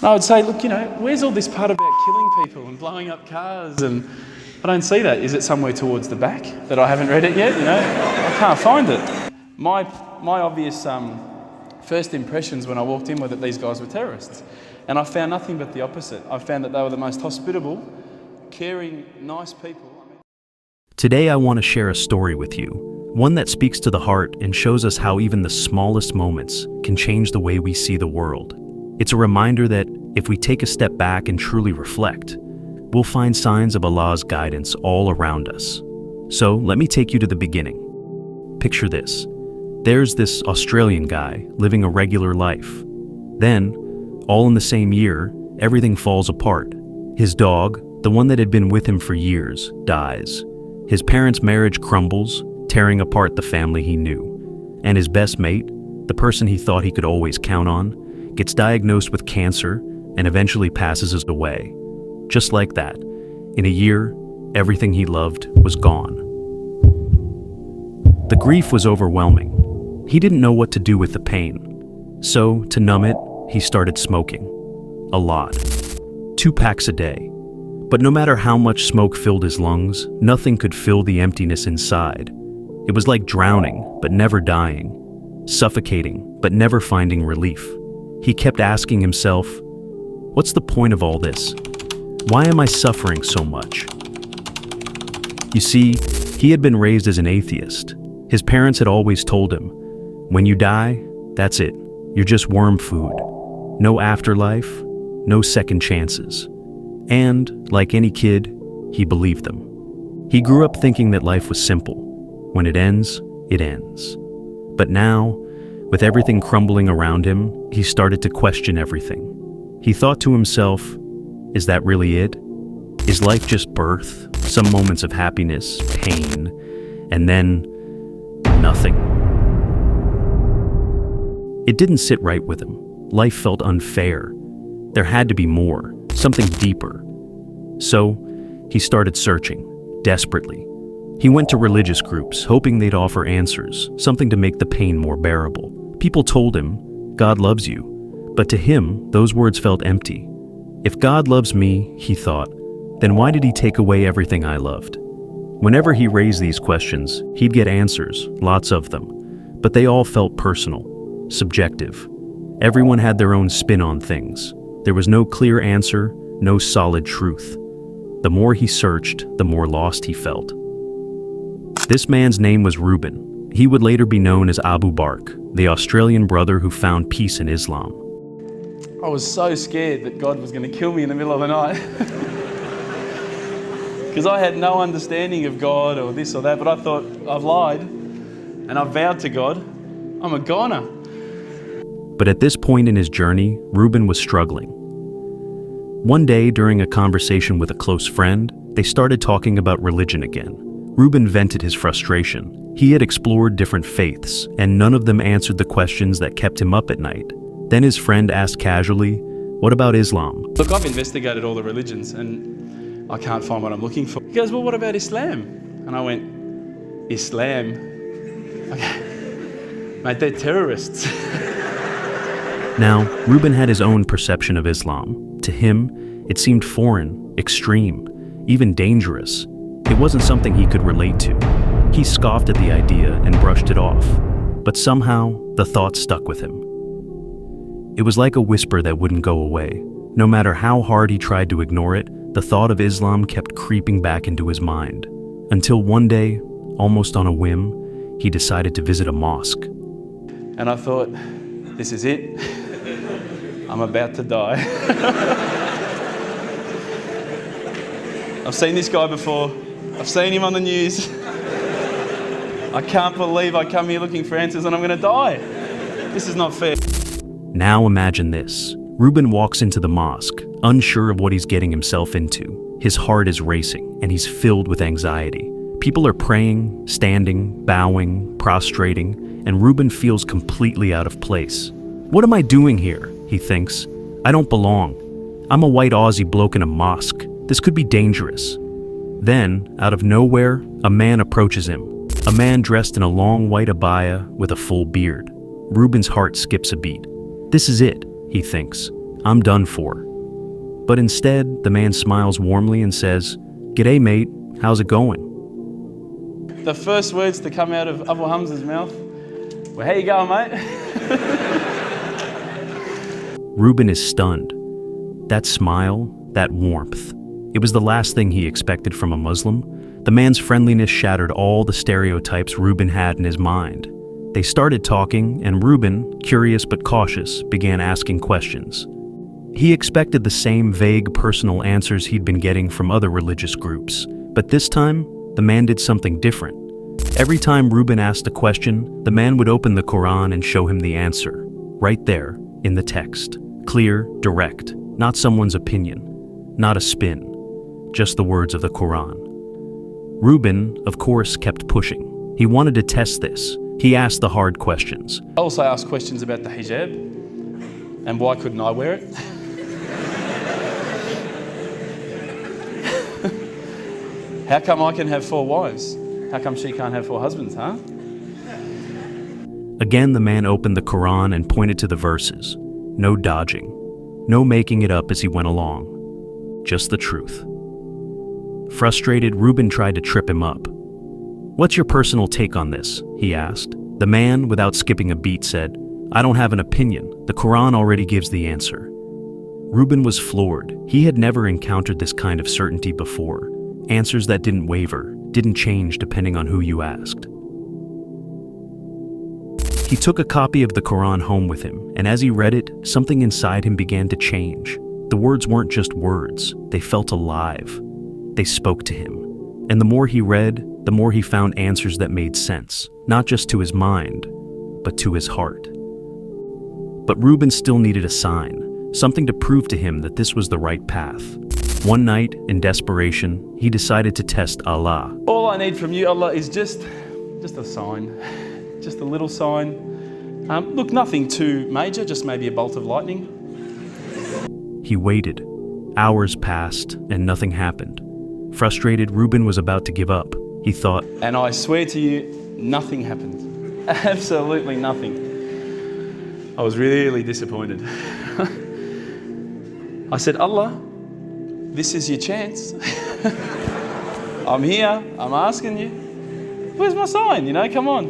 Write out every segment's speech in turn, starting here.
And I would say, look, where's all this part about killing people and blowing up cars? And I don't see that. Is it somewhere towards the back that I haven't read it yet? I can't find it. My obvious first impressions when I walked in were that these guys were terrorists. And I found nothing but the opposite. I found that they were the most hospitable, caring, nice people. Today I want to share a story with you, one that speaks to the heart and shows us how even the smallest moments can change the way we see the world. It's a reminder that if we take a step back and truly reflect, we'll find signs of Allah's guidance all around us. So let me take you to the beginning. Picture this. There's this Australian guy living a regular life. Then, all in the same year, everything falls apart. His dog, the one that had been with him for years, dies. His parents' marriage crumbles, tearing apart the family he knew. And his best mate, the person he thought he could always count on, gets diagnosed with cancer and eventually passes away. Just like that, in a year, everything he loved was gone. The grief was overwhelming. He didn't know what to do with the pain. So, to numb it, he started smoking. A lot. 2 packs a day. But no matter how much smoke filled his lungs, nothing could fill the emptiness inside. It was like drowning, but never dying. Suffocating, but never finding relief. He kept asking himself, what's the point of all this? Why am I suffering so much? You see, he had been raised as an atheist. His parents had always told him, when you die, that's it. You're just worm food. No afterlife, no second chances. And, like any kid, he believed them. He grew up thinking that life was simple. When it ends, it ends. But now, with everything crumbling around him, he started to question everything. He thought to himself, is that really it? Is life just birth, some moments of happiness, pain, and then nothing? It didn't sit right with him. Life felt unfair. There had to be more, something deeper. So, he started searching, desperately. He went to religious groups, hoping they'd offer answers, something to make the pain more bearable. People told him, God loves you. But to him, those words felt empty. If God loves me, he thought, then why did he take away everything I loved? Whenever he raised these questions, he'd get answers, lots of them. But they all felt personal, subjective. Everyone had their own spin on things. There was no clear answer, no solid truth. The more he searched, the more lost he felt. This man's name was Ruben. He would later be known as Abu Bakr, the Australian brother who found peace in Islam. I was so scared that God was going to kill me in the middle of the night. Because I had no understanding of God or this or that, but I thought, I've lied and I've vowed to God, I'm a goner. But at this point in his journey, Ruben was struggling. One day, during a conversation with a close friend, they started talking about religion again. Ruben vented his frustration. He had explored different faiths, and none of them answered the questions that kept him up at night. Then his friend asked casually, what about Islam? Look, I've investigated all the religions and I can't find what I'm looking for. He goes, well, what about Islam? And I went, Islam? Okay. Mate, they're terrorists. Now, Ruben had his own perception of Islam. To him, it seemed foreign, extreme, even dangerous. It wasn't something he could relate to. He scoffed at the idea and brushed it off. But somehow, the thought stuck with him. It was like a whisper that wouldn't go away. No matter how hard he tried to ignore it, the thought of Islam kept creeping back into his mind. Until one day, almost on a whim, he decided to visit a mosque. And I thought, this is it. I'm about to die. I've seen this guy before. I've seen him on the news. I can't believe I come here looking for answers and I'm going to die. This is not fair. Now imagine this. Ruben walks into the mosque, unsure of what he's getting himself into. His heart is racing and he's filled with anxiety. People are praying, standing, bowing, prostrating, and Ruben feels completely out of place. What am I doing here? He thinks. I don't belong. I'm a white Aussie bloke in a mosque. This could be dangerous. Then, out of nowhere, a man approaches him. A man dressed in a long white abaya with a full beard. Ruben's heart skips a beat. This is it, he thinks. I'm done for. But instead, the man smiles warmly and says, "G'day, mate. How's it going?" The first words to come out of Abu Hamza's mouth were, "How you going, mate?" Ruben is stunned. That smile, that warmth, it was the last thing he expected from a Muslim. The man's friendliness shattered all the stereotypes Ruben had in his mind. They started talking, and Ruben, curious but cautious, began asking questions. He expected the same vague personal answers he'd been getting from other religious groups, but this time, the man did something different. Every time Ruben asked a question, the man would open the Quran and show him the answer, right there, in the text. Clear, direct, not someone's opinion, not a spin, just the words of the Quran. Ruben, of course, kept pushing. He wanted to test this. He asked the hard questions. I also asked questions about the hijab, and why couldn't I wear it? How come I can have 4 wives? How come she can't have 4 husbands, huh? Again, the man opened the Quran and pointed to the verses. No dodging. No making it up as he went along. Just the truth. Frustrated, Ruben tried to trip him up. "What's your personal take on this?" he asked. The man, without skipping a beat, said, "I don't have an opinion. The Quran already gives the answer." Ruben was floored. He had never encountered this kind of certainty before. Answers that didn't waver, didn't change depending on who you asked. He took a copy of the Quran home with him, and as he read it, something inside him began to change. The words weren't just words, they felt alive. They spoke to him. And the more he read, the more he found answers that made sense, not just to his mind, but to his heart. But Ruben still needed a sign, something to prove to him that this was the right path. One night, in desperation, he decided to test Allah. All I need from you, Allah, is just a sign. Just a little sign. Look, nothing too major, just maybe a bolt of lightning. He waited. Hours passed, and nothing happened. Frustrated, Ruben was about to give up. He thought, And I swear to you, nothing happened. Absolutely nothing. I was really disappointed. I said, Allah, this is your chance. I'm here, I'm asking you. Where's my sign? Come on.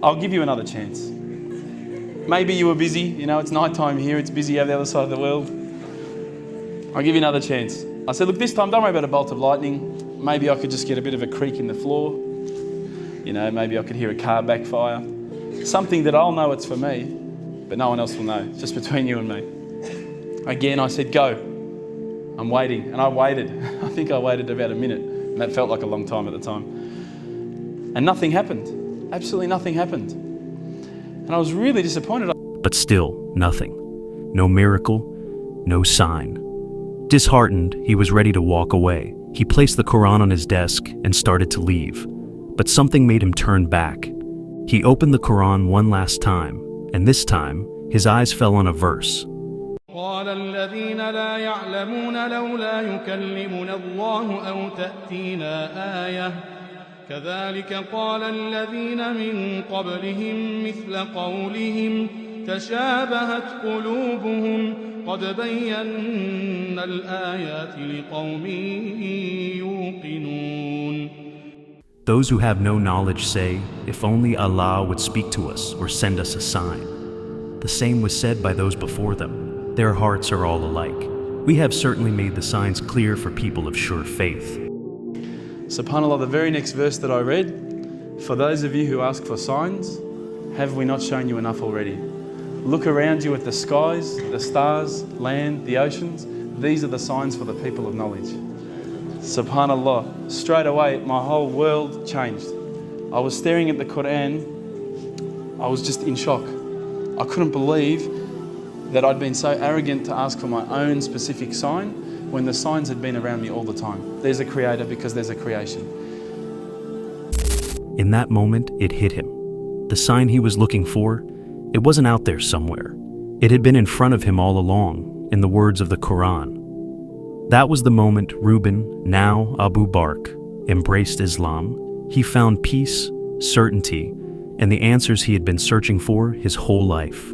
I'll give you another chance. Maybe you were busy, it's nighttime here, it's busy over the other side of the world. I'll give you another chance. I said, look, this time, don't worry about a bolt of lightning. Maybe I could just get a bit of a creak in the floor. Maybe I could hear a car backfire. Something that I'll know it's for me, but no one else will know, just between you and me. Again, I said, go. I'm waiting, and I waited. I think I waited about a minute, and that felt like a long time at the time. And nothing happened. Absolutely nothing happened. And I was really disappointed. But still, nothing. No miracle, no sign. Disheartened, he was ready to walk away. He placed the Quran on his desk and started to leave. But something made him turn back. He opened the Quran one last time, and this time, his eyes fell on a verse. قال الذين لا يعلمون لولا يكلمنا الله أو تأتينا آية كذلك قال الذين من قبلهم مثل قولهم تشابهت قلوبهم قد بينا الآيات لقوم يوقنون. Those who have no knowledge say, if only Allah would speak to us or send us a sign. The same was said by those before them. Their hearts are all alike. We have certainly made the signs clear for people of sure faith. SubhanAllah, the very next verse that I read, for those of you who ask for signs, have we not shown you enough already? Look around you at the skies, the stars, land, the oceans. These are the signs for the people of knowledge. SubhanAllah, straight away my whole world changed. I was staring at the Quran, I was just in shock. I couldn't believe that I'd been so arrogant to ask for my own specific sign when the signs had been around me all the time. There's a creator because there's a creation. In that moment, it hit him. The sign he was looking for, it wasn't out there somewhere. It had been in front of him all along, in the words of the Quran. That was the moment Ruben, now Abu Bakr, embraced Islam. He found peace, certainty, and the answers he had been searching for his whole life.